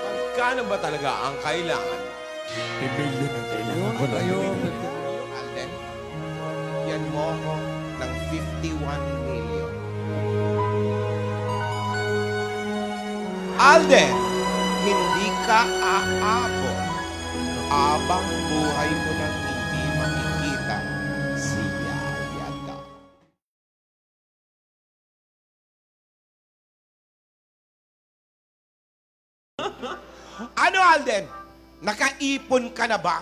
Magkano ba talaga ang kailangan? Million ang kailangan ko na. Alden, yan mo ako ng 51 million. Alden, hindi ka aabot abang buhay mo nang hindi makikita si Yaya ka. Ano, Alden? Nakaipon ka na ba?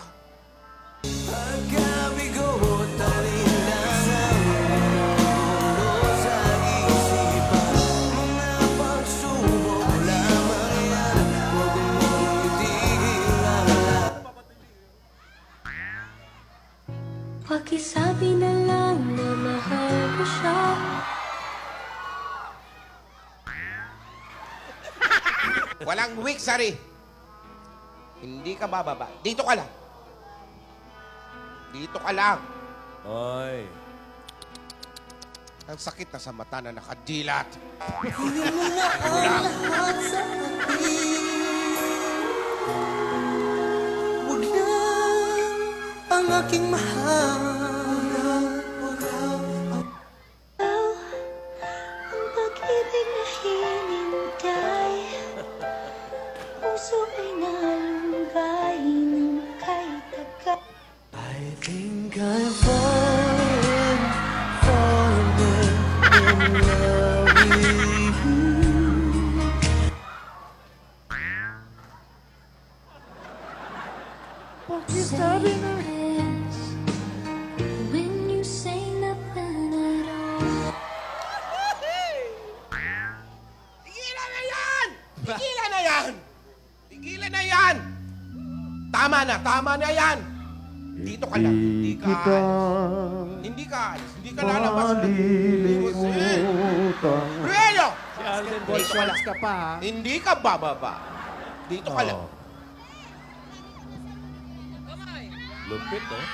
Pakisabi na lang na mahal ko siya. Walang weak, Sari. Hindi ka bababa. Dito ka lang. Dito ka lang. Ay. Ang sakit na sa mata na nakadilat. Huwag na ang aking mahal. Ang pag-ibig na hinintay, puso ay nalunggay ng kahit tagal. I think I've fallen in love with you. Pakisabi na when you say nothing at all. Tigilan na yan! Tigilan na yan! Tigilan na yan! Tama na yan! Dito ka lang. Hindi ka alis. Hindi ka alis. Hindi ka lalabas. Ruelo! Si Alden Dito ka lang. ka pa, ha? Hindi ka bababa. Dito ka lang. Lupit, oh.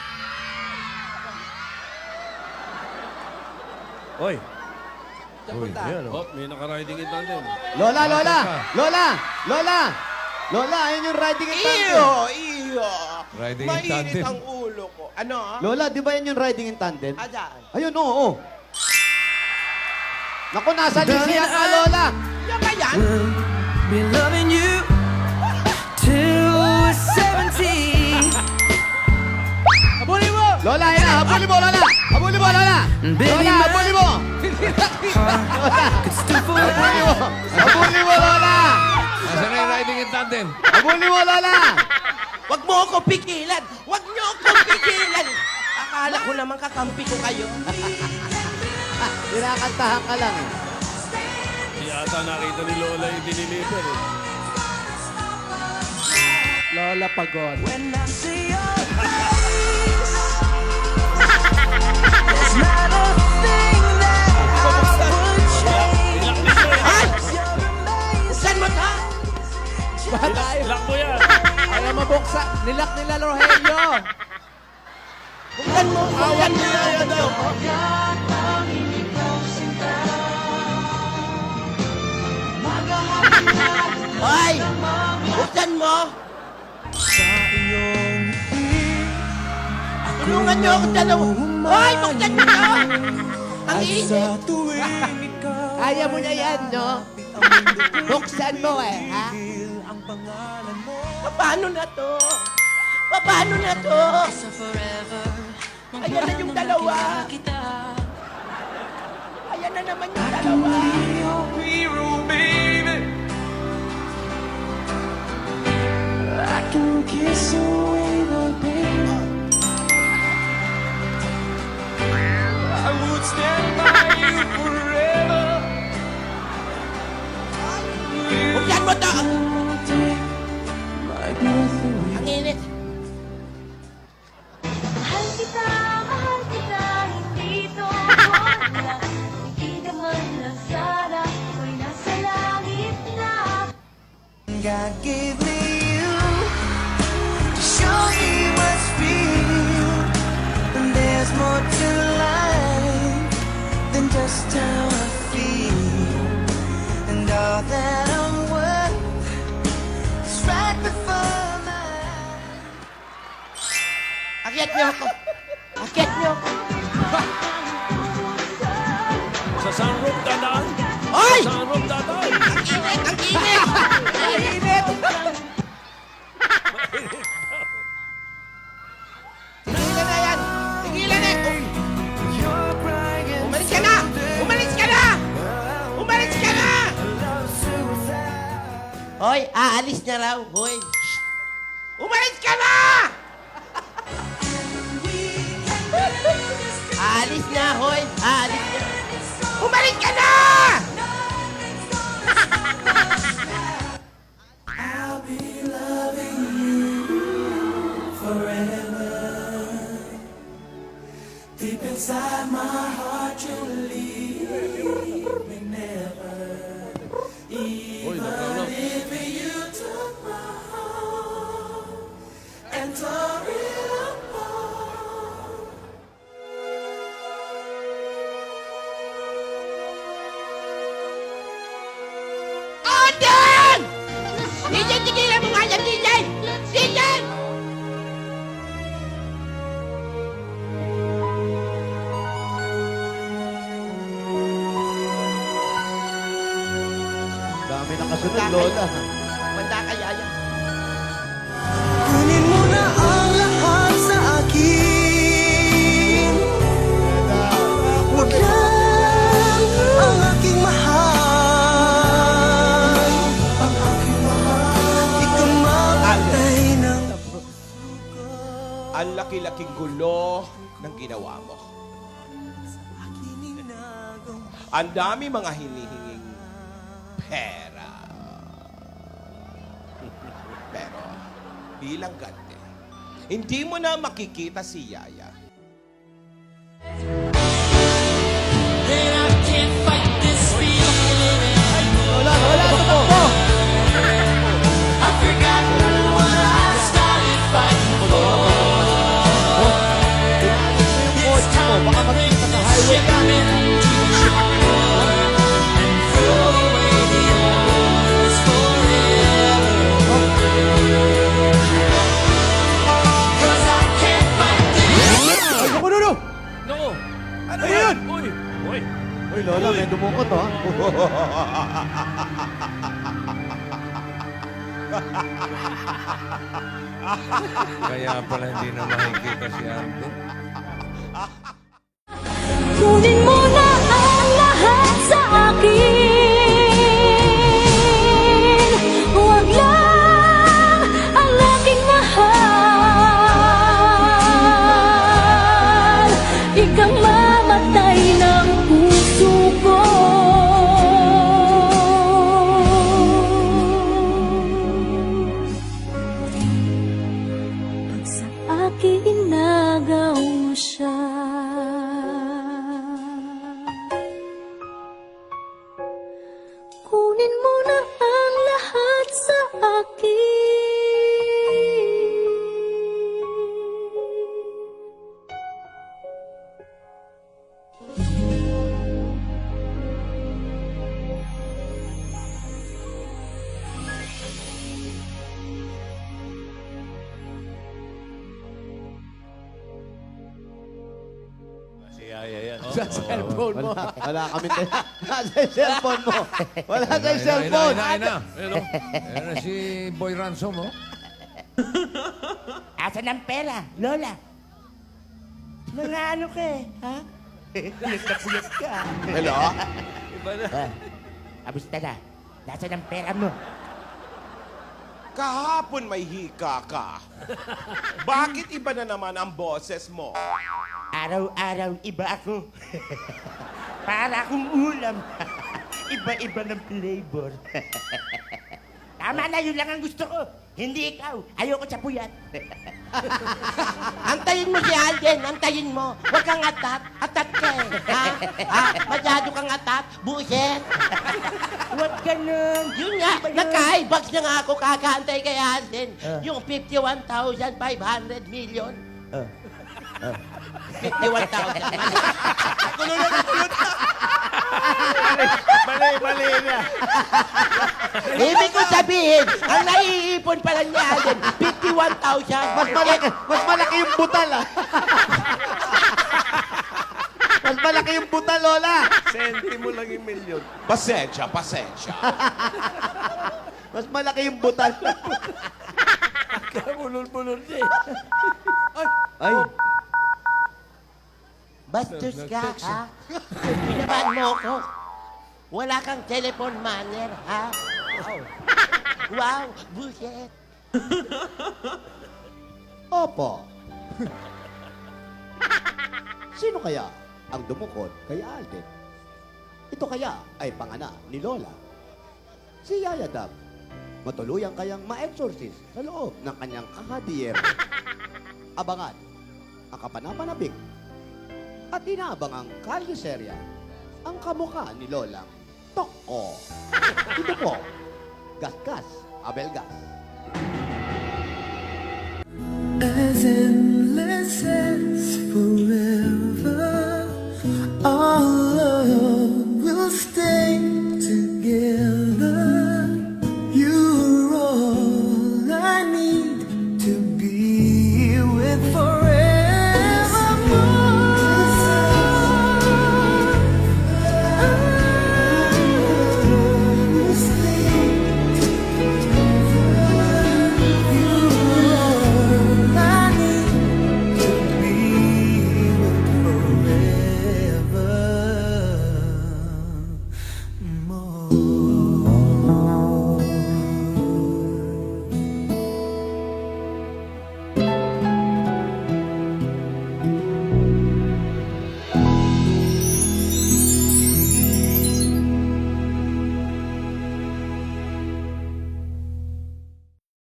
Oy. Uy, yan, oh. May naka-riding in tandem. Lola! Ayun yung riding in tandem. Iyo! Riding in Mainit tandem. ang ulo ko. Ano? Lola, di ba yan yung riding in tandem? Ayan. Ayun, oo. Naku, nasa lisiyan ka, Lola. Yan ba yan? Be loving you till we're 70. Habulin mo! Lola, yan na. Habulin mo, Lola. Habulin mo, Lola. Lola, habulin mo. Could still forever. Habulin mo. Habulin mo, Lola. Nasaan na yung riding in tandem? Habulin mo, Lola. Wag mo ako pigilan! Wag niyo ako pigilan! Akala ko naman kakampi ko kayo. Kinakantahan ka lang eh. Di ata nakita ni Lola yung diniliver. Eh. Lola pagod. When I see your face, there's not a thing that I would change. You're amazing. Saan mo ta? Lock mo yan! Ayaw mabuksa. Nilak nila Rogelio. Buksan mo! Awan nila yan daw! Hoy! Buksan mo! Sa iyong Tulungan niyo ako dalawa! Hoy! Buksan mo to! Ang init! sa tuwing ikaw Kaya mo na yan, no? Buksan mo eh, ha? ang pangalan mo. Paano na to? Paano na to? Sa forever, Ayan na yung dalawa! kita. Ayan na naman yung dalawa! Hero, baby. I can kiss away the pain. I would stand by you forever. Buksan mo to! Take my breath away. Ang init! Mahal kita, hindi ito wala. Hindi naman na sana, ako'y nasa langit na. God gave me you to show me what's real. And there's more to life than just how I feel. And all that I'm worth is right before my eyes. Akyat niyo ako. Akyat niyo ako. Sa sunroof dadaan. Oy! Sa sunroof dadaan. Ang init! Ang init! Ang init! Tigilan na yan! Tigilan na! Uy! You're crying Umalis ka na! Umalis ka na! Umalis ka na! Hoy, aalis na raw. Hoy. Shh! Umalis ka na! Aalis na, hoy. Aalis na. Umalis ka na! Deep inside my heart, you leave me never. Uy, naprano. If you took my heart and tore it apart. Odin! DJ, tigilan mo nga yan, DJ! DJ! Dami nakasunod, Lola. Manda kaya yan. Kunin mo na ang lahat sa akin. Huwag lang ang aking mahal. Ang aking mahal. Ikaw mamatay ng Ang laki-laking gulo ng ginawa mo. Ang dami mga hinihinging pera. Pero, bilang ganti, hindi mo na makikita si Yaya. Lola, Lola, tumakbo! Kotse mo, baka magkita sa highway ka. Ay, naku, Nuno! No! Ano yun? Uy! Uy! Uy, Lola, may dumukot, ha? Kaya pala hindi na makikita si Ate. Kunin mo na ang lahat sa akin. Huwag lang ang aking mahal. Ikang mamatay ng puso ko. Pag sa akin inagaw mo siya. Kunin mo na ang lahat sa akin. Si Yaya yan. Sa cellphone mo. Wala kami tayo. Nasa yung cellphone mo. Wala sa yung cellphone. Ayun na si Boy Ransom, oh. Asan ang pera, Lola? Mga ano ka eh, ha? Puyat na puyat ka. Hello? Kamusta na? Nasaan ang pera mo? Kahapon may hika ka. Bakit iba na naman ang boses mo? Araw-araw iba ako. Para akong ulam. Iba-iba ng flavor. Tama na, yun lang ang gusto ko. Hindi ikaw. Ayoko sa puyat. Antayin mo si Alden, antayin mo. Huwag kang atat. Atat ka eh. Ha? Ha? Masyado kang atat. Buset. Huwag ganun. Yun nga, nagka-high-box na nga ako kakaantay kay Alden. Yung 51,500 million. 51,000. Mali na. Ibig ko sabihin, ang naiipon pala ni Alden, 51,000. Mas malaki yung butal, ah. Mas malaki yung butal, Lola. Sentimo lang yung milyon. Pasensya. Mas malaki yung butal. Bulol-bulol niya eh. Ay, Bastos ka, ha? Pinaban mo ko. Wala kang telephone manner, ha? Wow, buset. opo. Sino kaya ang dumukod kay Alden? Ito kaya ay panganak ni Lola. Si Yaya Dab. Matuluyang kayang ma-exorcise sa loob ng kanyang kahadier. Abangan ang kapanapanabik at inaabang ang kalyeserya ang kamukha ni Lolang Toko. Ito po, Gasgas Abelgas. As in